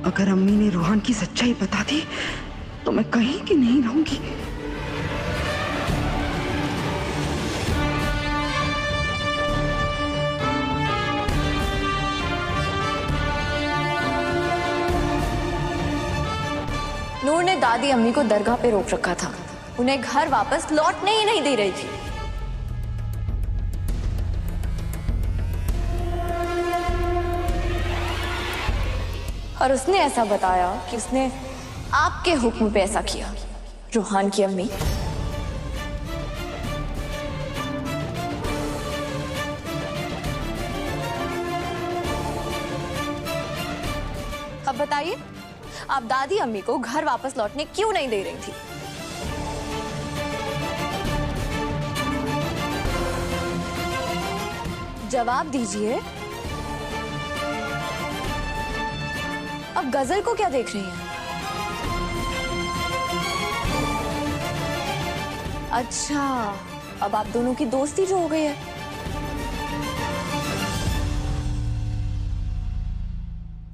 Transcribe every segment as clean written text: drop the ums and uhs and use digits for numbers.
अगर अम्मी ने रूहान की सच्चाई बता दी तो मैं कहीं की नहीं रहूंगी। नूर ने दादी अम्मी को दरगाह पे रोक रखा था, उन्हें घर वापस लौटने ही नहीं दे रही थी। और उसने ऐसा बताया कि उसने आपके हुक्म पे ऐसा किया। रूहान की अम्मी अब बताइए, आप दादी अम्मी को घर वापस लौटने क्यों नहीं दे रही थी? जवाब दीजिए। अब गजल को क्या देख रही हैं? अच्छा, अब आप दोनों की दोस्ती जो हो गई है।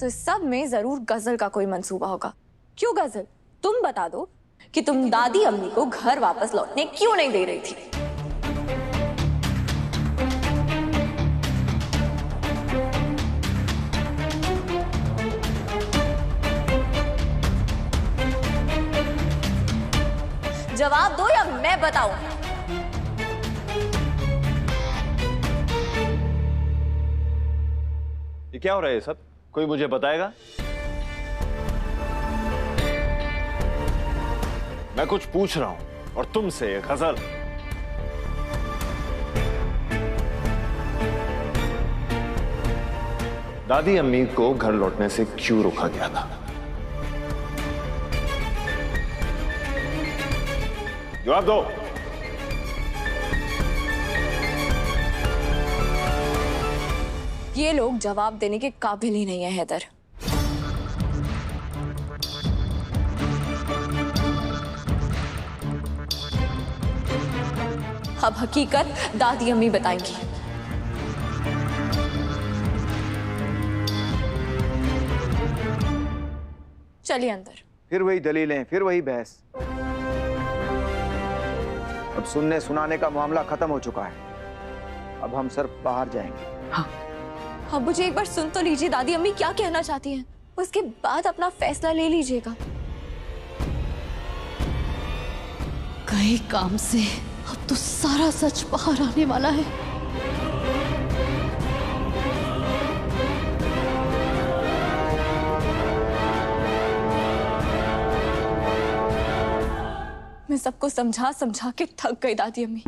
तो इस सब में जरूर गजल का कोई मंसूबा होगा। क्यों गजल, तुम बता दो कि तुम दादी अम्मी को घर वापस लौटने क्यों नहीं दे रही थी? जवाब दो या मैं बताऊं। ये क्या हो रहा है सब? कोई मुझे बताएगा? मैं कुछ पूछ रहा हूं और तुमसे गजल। दादी अम्मी को घर लौटने से क्यों रोका गया था? जवाब दो। ये लोग जवाब देने के काबिल ही नहीं है हैदर। अब हकीकत दादी अम्मी बताएंगी। चलिए अंदर। फिर वही दलीलें, फिर वही बहस। अब सुनने सुनाने का मामला खत्म हो चुका है। अब हम सिर्फ बाहर जाएंगे। हाँ। अब मुझे एक बार सुन तो लीजिए दादी अम्मी क्या कहना चाहती हैं, उसके बाद अपना फैसला ले लीजिएगा। कई काम से अब तो सारा सच बाहर आने वाला है। मैं सबको समझा समझा के थक गई दादी अम्मी,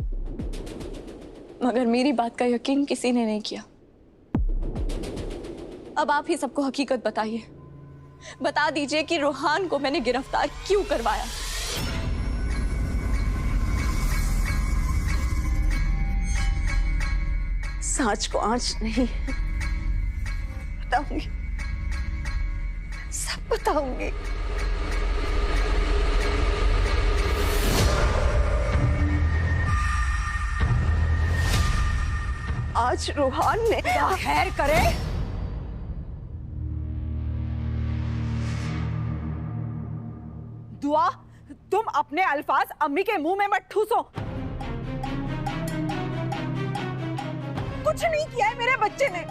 मगर मेरी बात का यकीन किसी ने नहीं किया। अब आप ही सबको हकीकत बताइए। बता दीजिए कि रूहान को मैंने गिरफ्तार क्यों करवाया। सांच को आंच नहीं, बताऊंगी, सब बताऊंगी। आज रूहान ने खैर करे। दुआ, तुम अपने अल्फाज अम्मी के मुंह में मत ठूसो। कुछ नहीं किया है मेरे बच्चे ने।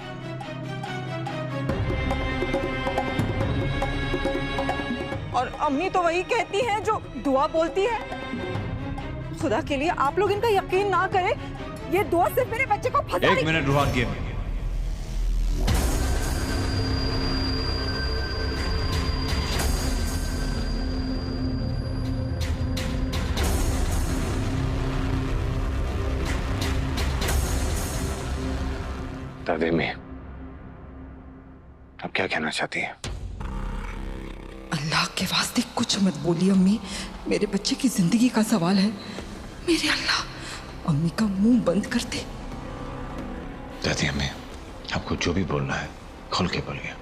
और अम्मी तो वही कहती हैं जो दुआ बोलती है। खुदा के लिए आप लोग इनका यकीन ना करें, ये दुआ सिर्फ मेरे बच्चे को फंसा। एक मिनट रूहान की अम्मी। दादी अम्मी, अब क्या कहना चाहती हैं? अल्लाह के वास्ते कुछ मत बोलिए अम्मी, मेरे बच्चे की जिंदगी का सवाल है। मेरे अल्लाह, अम्मी का मुंह बंद कर दे। दादी अम्मी, आपको जो भी बोलना है खुल के बोलिए।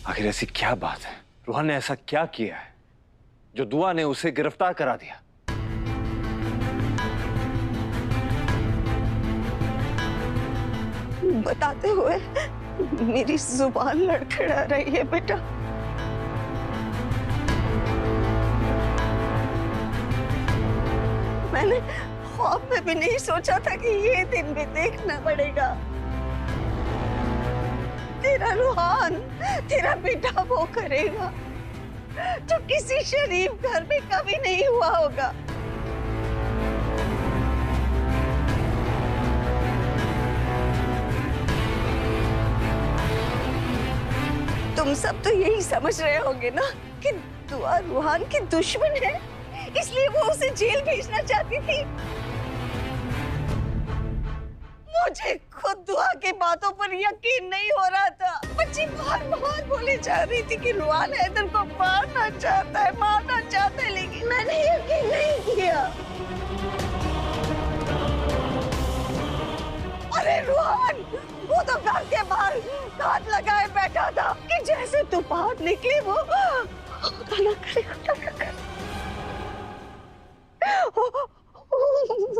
आखिर ऐसी क्या बात है? रूहान ने ऐसा क्या किया है जो दुआ ने उसे गिरफ्तार करा दिया? बताते हुए मेरी जुबान लड़खड़ा रही है बेटा। मैंने ख्वाब में भी नहीं सोचा था कि ये दिन भी देखना पड़ेगा। तेरा रूहान, तेरा बेटा वो करेगा जो किसी शरीफ घर में कभी नहीं हुआ होगा। तुम सब तो यही समझ रहे होंगे ना कि दुआ रूहान की दुश्मन है, इसलिए वो उसे जेल भेजना चाहती थी। मुझे खुद दुआ की बातों पर यकीन नहीं हो रहा था। बच्ची बार बार बोले जा रही थी कि रूहान हैदर को मारना चाहता है, लेकिन मैंने यकीन नहीं किया। अरे रूहान, वो तो घर के बाहर हाथ लगाए बैठा था कि जैसे तू बाहर निकले वो खुदा ना करे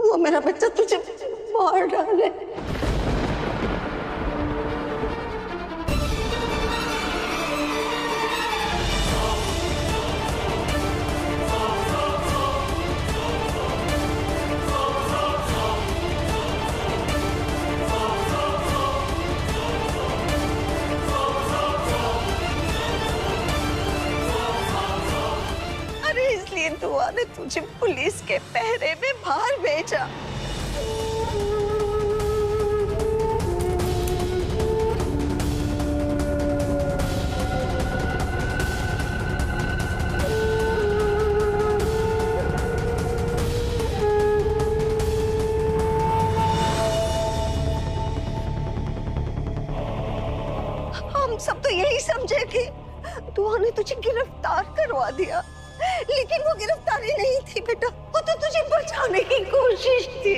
वो मेरा बच्चा तुझे मार डाले। इसलिए दुआ ने तुझे पुलिस के पहरे में बाहर भेजा। हम सब तो यही समझे कि दुआ ने तुझे गिरफ्तार करवा दिया, लेकिन वो गिरफ्तारी नहीं थी बेटा, वो तो तुझे बचाने की कोशिश थी।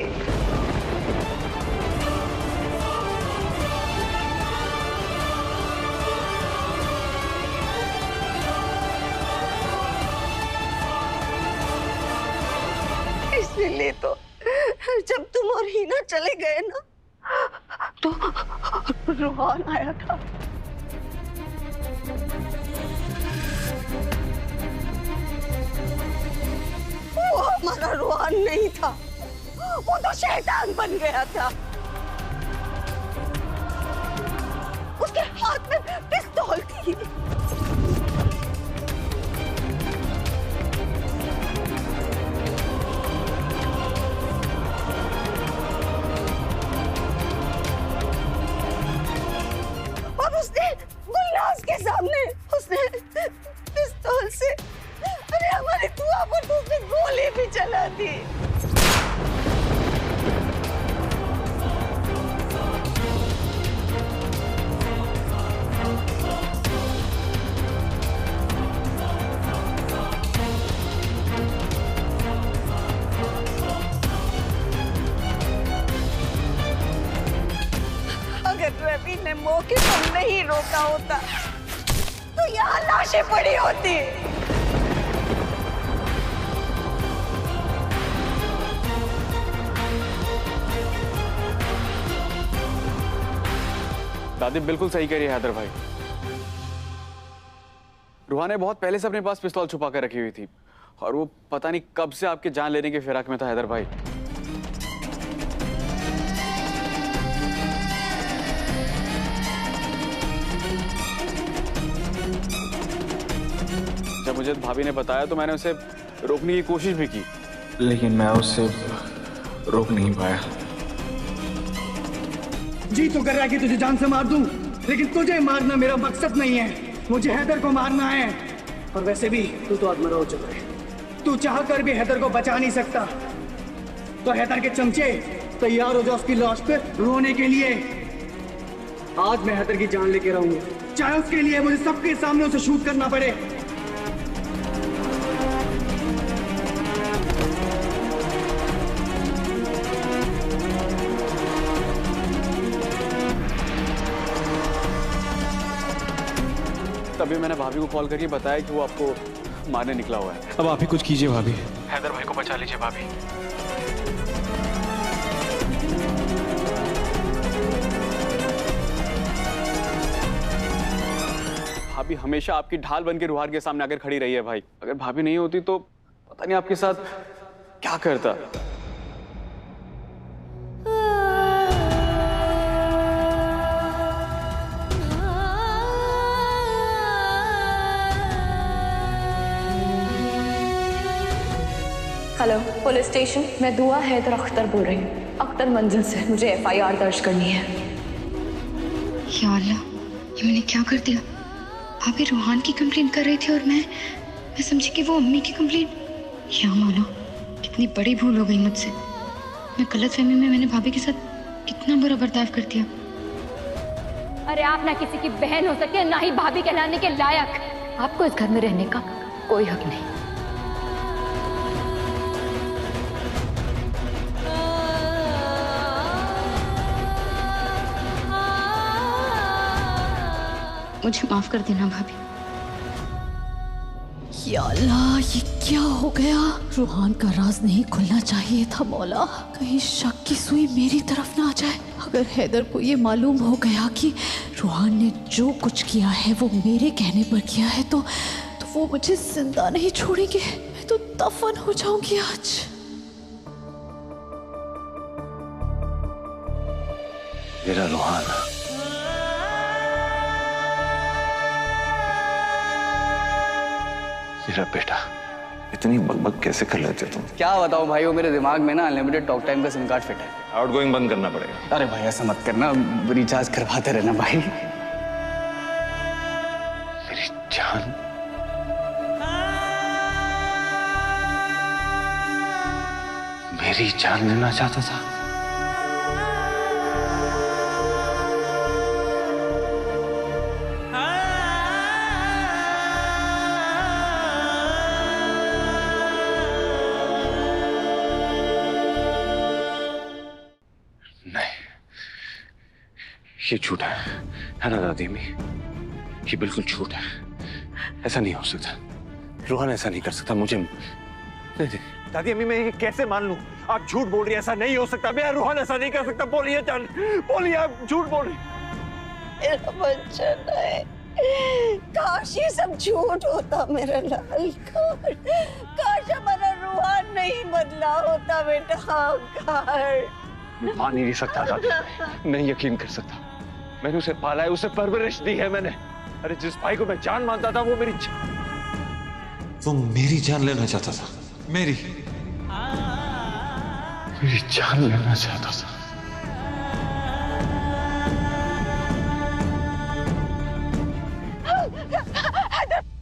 इसलिए तो जब तुम और हीना चले गए ना, तो रूहान आया था। वो हमारा रूहान नहीं था, वो तो शैतान बन गया था। उसके हाथ में पिस्तौल थी। और उसने गुलनाज के सामने उसने पिस्तौल से अरे हमारे दुआ पर उसने गोली भी चला दी। अगर रवि ने मौके पर नहीं रोका होता तो यहाँ लाशें पड़ी होती। दादी बिल्कुल सही कह रही है हैदर भाई। रूहान ने बहुत पहले से अपने पास पिस्तौल छुपा कर रखी हुई थी और वो पता नहीं कब से आपकी जान लेने के फिराक में था हैदर भाई। जब मुझे भाभी ने बताया तो मैंने उसे रोकने की कोशिश भी की, लेकिन मैं उसे रोक नहीं पाया। जी तो कर रहा है कि तुझे जान से मार दूं, लेकिन तुझे मारना मेरा मकसद नहीं है। मुझे हैदर को मारना है। और वैसे भी तू तो अधमरा हो चुका है। तू चाह कर भी हैदर को बचा नहीं सकता। तो हैदर के चमचे तैयार हो जाओ उसकी लाश पे रोने के लिए। आज मैं हैदर की जान लेके रहूंगा, चाहे उसके लिए मुझे सबके सामने उसे शूट करना पड़े। तभी मैंने भाभी को कॉल करके बताया कि वो आपको मारने निकला हुआ है। अब आप ही कुछ कीजिए भाभी। हैदर भाई को बचा लीजिए भाभी। भाभी हमेशा आपकी ढाल बन के रुहान के सामने आकर खड़ी रही है भाई। अगर भाभी नहीं होती तो पता नहीं आपके साथ क्या करता। हेलो पुलिस स्टेशन, मैं दुआ हैदर अख्तर बोल रही हूँ, अख्तर मंजिल से। मुझे FIR दर्ज करनी है। या अल्लाह, ये मैंने क्या कर दिया? भाभी रूहान की कंप्लेंट कर रही थी और मैं समझी कि वो अम्मी की कंप्लेंट। या मौला, कितनी बड़ी भूल हो गई मुझसे। मैं गलतफहमी में मैंने भाभी के साथ कितना बुरा बर्ताव कर दिया। अरे आप ना किसी की बहन हो सकती है, ना ही भाभी कहलाने के लायक। आपको इस घर में रहने का कोई हक नहीं। मुझे माफ कर देना भाभी। या अल्लाह, ये क्या हो गया? रूहान का राज नहीं खुलना चाहिए था मौला। कहीं शक की सुई मेरी तरफ ना आ जाए। अगर हैदर को ये मालूम हो गया कि रूहान ने जो कुछ किया है वो मेरे कहने पर किया है तो वो मुझे जिंदा नहीं छोड़ेंगे। मैं तो दफन हो जाऊंगी आज। मेरा रूहान, मेरा बेटा, इतनी बकबक कैसे कर लेते तुम? क्या बताओ भाई, वो मेरे दिमाग में ना अनलिमिटेड टॉक टाइम का सिम कार्ड फिट है। आउटगोइंग बंद करना पड़ेगा। अरे भाई ऐसा मत करना, रिचार्ज करवाते रहना भाई। मेरी जान, मेरी जान लेना चाहता था। ये झूठ है ना दादी अम्मी? ये बिल्कुल झूठ है। ऐसा नहीं हो सकता। रूहान ऐसा नहीं कर सकता। मुझे नहीं, दादी अम्मी, मैं ये कैसे मान लूं? आप झूठ बोल रही हैं। ऐसा नहीं हो सकता। मैं रूहान ऐसा नहीं कर सकता। बोलिए जान, बोलिए, आप झूठ बोल रही। मेरा बच्चा नहीं। काश ये सब झूठ होता मेरा लाल। काश हमारा रूहान नहीं बदला होता बेटा। काश। मान ही नहीं सकता दादी, नहीं यकीन कर सकता। मैंने उसे पाला है, उसे परवरिश दी है मैंने। अरे जिस भाई को मैं जान मानता था वो मेरी जान लेना चाहता था। मेरी जान लेना चाहता था।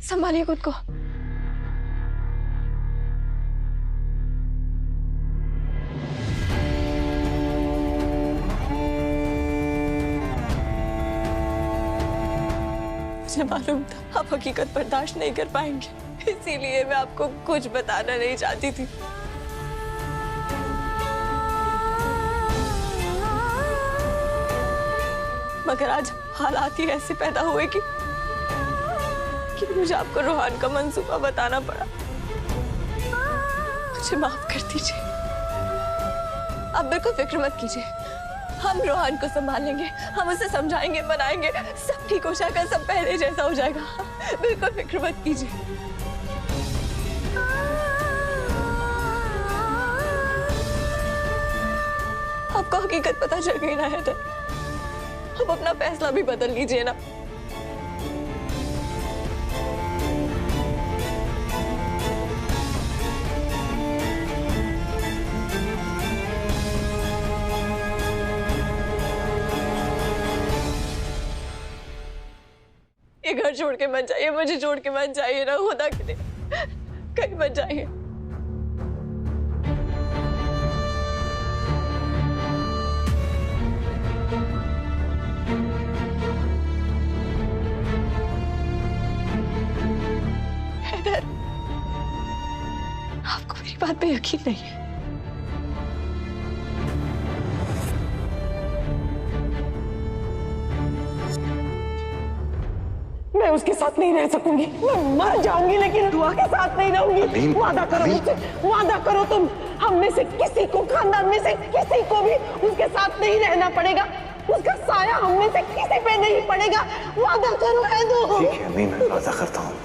संभालिए खुद को। मुझे मालूम था आप हकीकत बर्दाश्त नहीं कर पाएंगे, इसीलिए मैं आपको कुछ बताना नहीं चाहती थी। मगर आज हालात ही ऐसे पैदा हुए कि मुझे आपको रूहान का मंसूबा बताना पड़ा। मुझे माफ कर दीजिए। आप बिल्कुल फिक्र मत कीजिए, हम रूहान को संभालेंगे, हम उसे समझाएंगे, मनाएंगे, सब ठीक हो जाएगा, सब पहले जैसा हो जाएगा। बिल्कुल फिक्र मत कीजिए। आपको हकीकत पता चल गई ना हैदर, अब अपना फैसला भी बदल लीजिए ना। ये घर छोड़ के मत जाइए, मुझे छोड़ के मत जाइए ना, खुदा के लिए कहीं मत जाइए। हैदर, आपको मेरी बात पे यकीन नहीं है। मैं उसके साथ नहीं रह सकूंगी, मैं मर जाऊंगी लेकिन दुआ के साथ नहीं रहूंगी। वादा करो मुझसे, वादा करो तुम। हम में से किसी को, खानदान में से किसी को भी उसके साथ नहीं रहना पड़ेगा। उसका साया हम में से किसी पे नहीं पड़ेगा। वादा करो हैदर। ठीक है अम्मी, मैं वादा करता हूँ।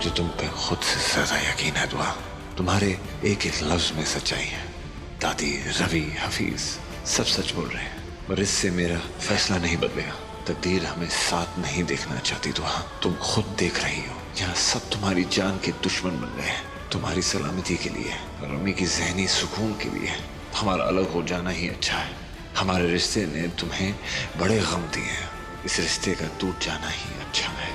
जो तुम पे खुद से ज्यादा यकीन है दुआ, तुम्हारे एक एक लफ्ज में सच्चाई है। दादी, रवि, हफीज सब सच बोल रहे हैं, और इससे मेरा फैसला नहीं बदलेगा। तकदीर हमें साथ नहीं देखना चाहती दुआ। तुम खुद देख रही हो, यहाँ सब तुम्हारी जान के दुश्मन बन गए हैं। तुम्हारी सलामती के लिए और अम्मी की जहनी सुकून के लिए हमारा अलग हो जाना ही अच्छा है। हमारे रिश्ते ने तुम्हें बड़े गम दिए हैं, इस रिश्ते का टूट जाना ही अच्छा है।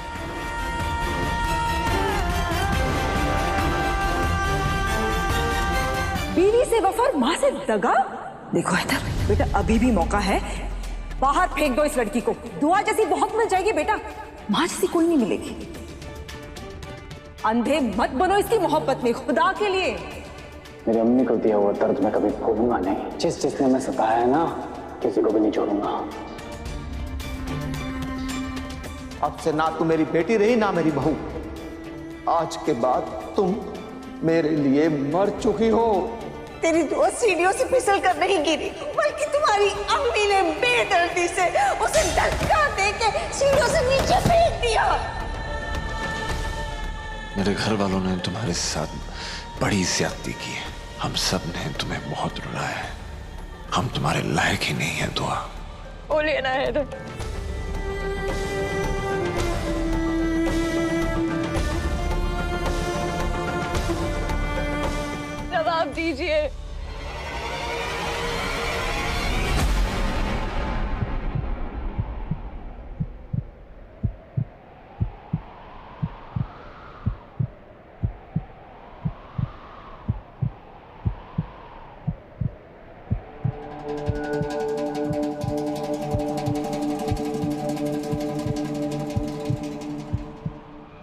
बीवी से वफा और माँ से दगा। देखो हैदर, बेटा अभी भी मौका है, बाहर फेंक दो इस लड़की को। दुआ जैसी बहुत मिल जाएगी बेटा, माँ जैसी कोई नहीं मिलेगी। अंधे मत बनो इसकी मोहब्बत में, खुदा के लिए। मेरी अम्मी को दिया हुआ दर्द मैं कभी भूलूंगा नहीं। जिसने मैं सताया है ना, किसी को भी नहीं छोड़ूंगा। अब से ना तुम मेरी बेटी रही ना मेरी बहू। आज के बाद तुम मेरे लिए मर चुकी हो। तेरी दुआ सीढ़ियों से फिसल कर नहीं गिरी, बल्कि तुम्हारी अम्मी ने बेदर्दी से उसे धक्का देके सीढ़ियों से नीचे फेंक दिया। मेरे घर वालों ने तुम्हारे साथ बड़ी ज्यादती की है। हम सब ने तुम्हें बहुत रुलाया है। हम तुम्हारे लायक ही नहीं है दुआ। बोलिए ना हैदर। जवाब दीजिए।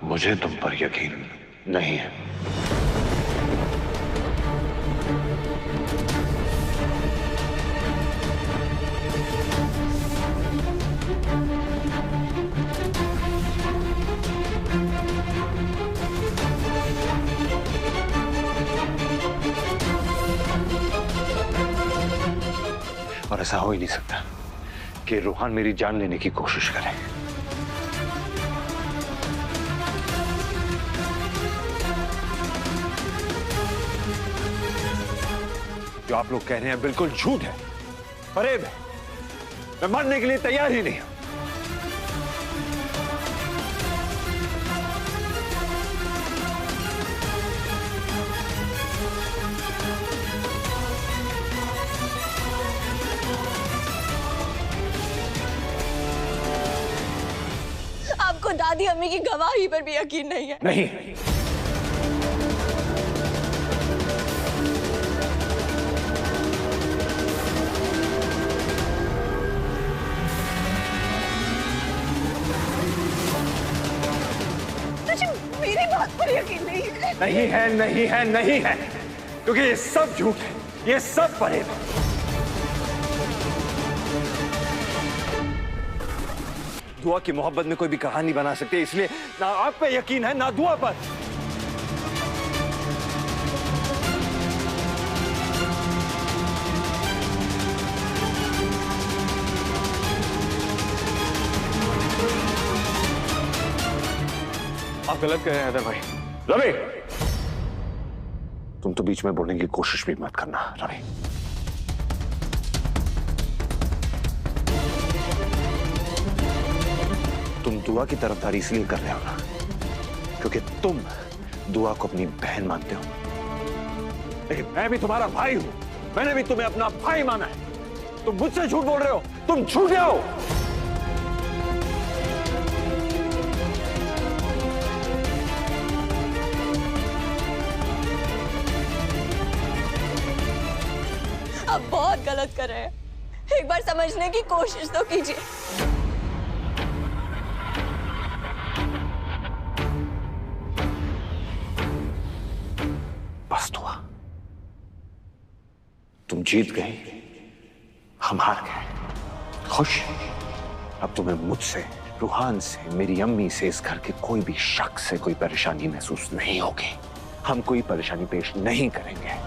मुझे तुम पर यकीन नहीं है। और ऐसा हो ही नहीं सकता कि रूहान मेरी जान लेने की कोशिश करे। जो आप लोग कह रहे हैं बिल्कुल झूठ है, फरेब है। मैं मरने के लिए तैयार ही नहीं हूं। आपको दादी अम्मी की गवाही पर भी यकीन नहीं है? नहीं। मेरी बात पर यकीन नहीं है। नहीं है, नहीं है, नहीं है, क्योंकि ये सब झूठ है, ये सब फरेब है। दुआ की मोहब्बत में कोई भी कहानी बना सकते हैं, इसलिए ना आप पे यकीन है ना दुआ पर। आप गलत कह रहे हैं हैदर भाई। रवि, तुम तो बीच में बोलने की कोशिश भी मत करना। रवि, तुम दुआ की तरफदारी इसलिए कर रहे हो ना क्योंकि तुम दुआ को अपनी बहन मानते हो, लेकिन मैं भी तुम्हारा भाई हूं। मैंने भी तुम्हें अपना भाई माना है। तुम मुझसे झूठ बोल रहे हो, तुम झूठे हो। आप बहुत गलत कर रहे हैं, एक बार समझने की कोशिश तो कीजिए। बस दुआ, तुम जीत गए, हम हार गए। खुश? अब तुम्हें मुझसे, रूहान से, मेरी अम्मी से, इस घर के कोई भी शख्स से कोई परेशानी महसूस नहीं होगी। हम कोई परेशानी पेश नहीं करेंगे।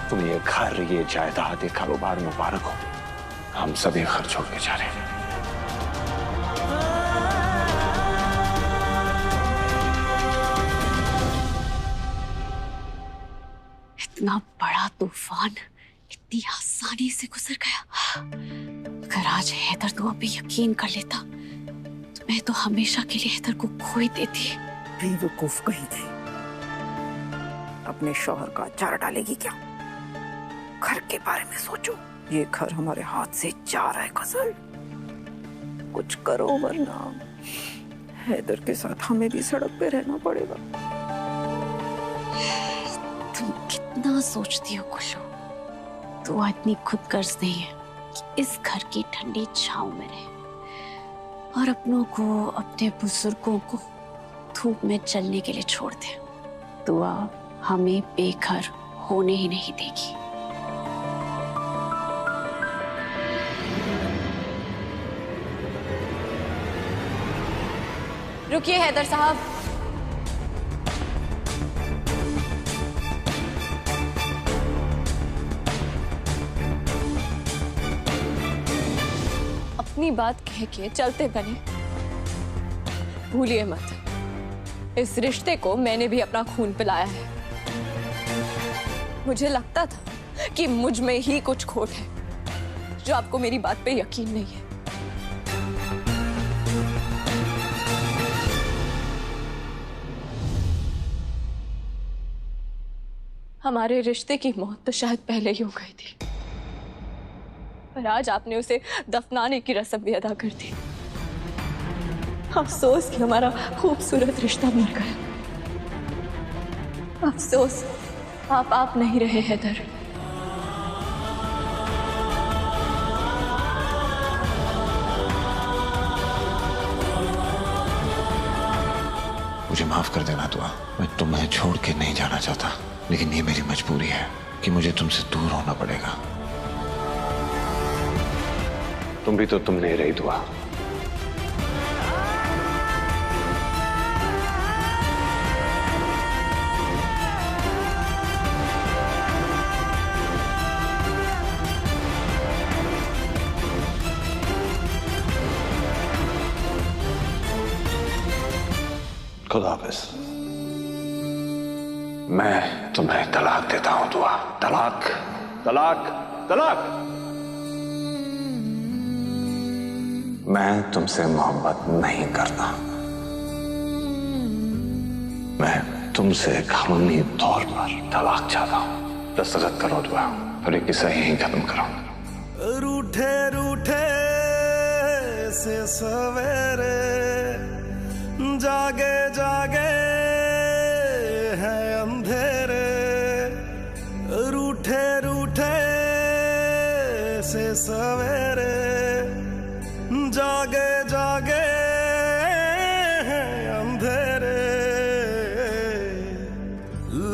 तुम ये घर, ये जायदाद, ये कारोबार मुबारक हो। हम सभी घर छोड़ के जा रहे हैं। इतना बड़ा तूफान इतनी आसानी से गुजर गया। अगर आज हैदर दुआ पे यकीन कर लेता तो मैं तो हमेशा के लिए हैदर को खो ही देती। बेवकूफ कही थी, अपने शौहर का अचार डालेगी क्या? घर के बारे में सोचो, ये घर हमारे हाथ से जा रहा है गजल। कुछ करो वरना हैदर के साथ हमें भी सड़क पे रहना पड़ेगा। तुम कितना सोचती हो कुल्लू, तो इतनी खुदगर्ज नहीं है कि इस घर की ठंडी छांव में रहे और अपनों को, अपने बुजुर्गों को धूप में चलने के लिए छोड़ दे। दुआ हमें बेघर होने ही नहीं देगी। रुकिए हैदर साहब। अपनी बात कह के चलते बने, भूलिए मत, इस रिश्ते को मैंने भी अपना खून पिलाया है। मुझे लगता था कि मुझ में ही कुछ खोट है, जो आपको मेरी बात पे यकीन नहीं है। हमारे रिश्ते की मौत तो शायद पहले ही हो गई थी, पर आज आपने उसे दफनाने की रस्म भी अदा कर दी। अफसोस कि हमारा खूबसूरत रिश्ता मर गया। अफसोस आप नहीं रहे हैदर। मुझे माफ कर देना दुआ, मैं तुम्हें छोड़ के नहीं जाना चाहता, लेकिन ये मेरी मजबूरी है कि मुझे तुमसे दूर होना पड़ेगा। तुम भी तो तुम नहीं रही दुआ। खुदा हाफिज। मैं तुम्हें तलाक देता हूं दुआ। तलाक, तलाक, तलाक। मैं तुमसे मोहब्बत नहीं करता। मैं तुमसे कानूनी तौर पर तलाक चाहता हूं। दस्तखत करो दुआ, और ये किस्सा यहीं खत्म करो। रूठे रूठे से सवेरे, जागे जागे हैं अंधेरे। रूठे रूठे से सवेरे, जागे जागे हैं अंधेरे।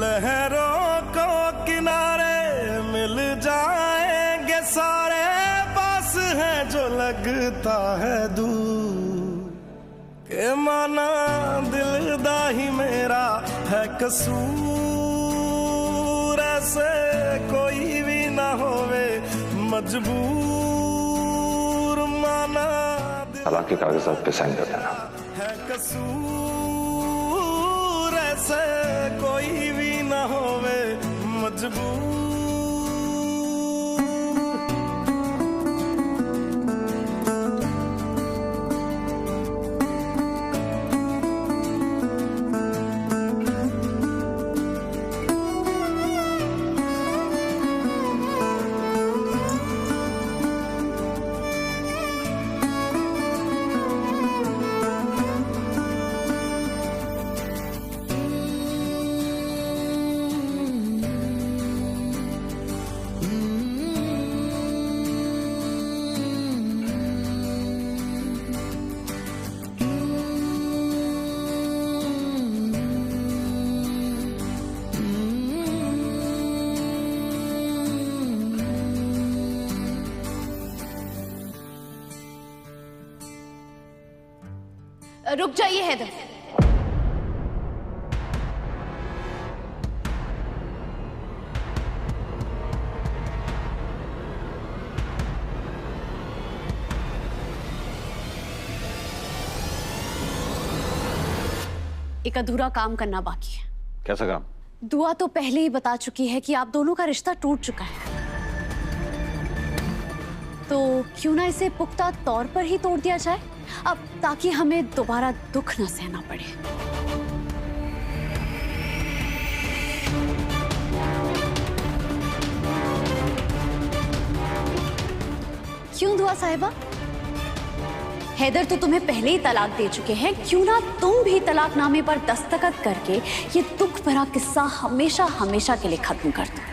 लहरों को किनारे मिल जाएंगे सारे, पास है जो लगता है दूर। के माना दिलदा ही मेरा है कसूर, ऐसे कोई भी ना होवे मजबूर। माना तलाक के कागजात पे साइन कर देना। है कसूर, ऐसे कोई भी ना होवे मजबूर। रुक जाइए हैदर। एक अधूरा काम करना बाकी है। कैसा काम? दुआ तो पहले ही बता चुकी है कि आप दोनों का रिश्ता टूट चुका है, तो क्यों ना इसे पुख्ता तौर पर ही तोड़ दिया जाए, अब ताकि हमें दोबारा दुख न सहना पड़े। क्यों दुआ साहिबा? हैदर तो तुम्हें पहले ही तलाक दे चुके हैं, क्यों ना तुम भी तलाकनामे पर दस्तखत करके ये दुख भरा किस्सा हमेशा हमेशा के लिए खत्म कर दो।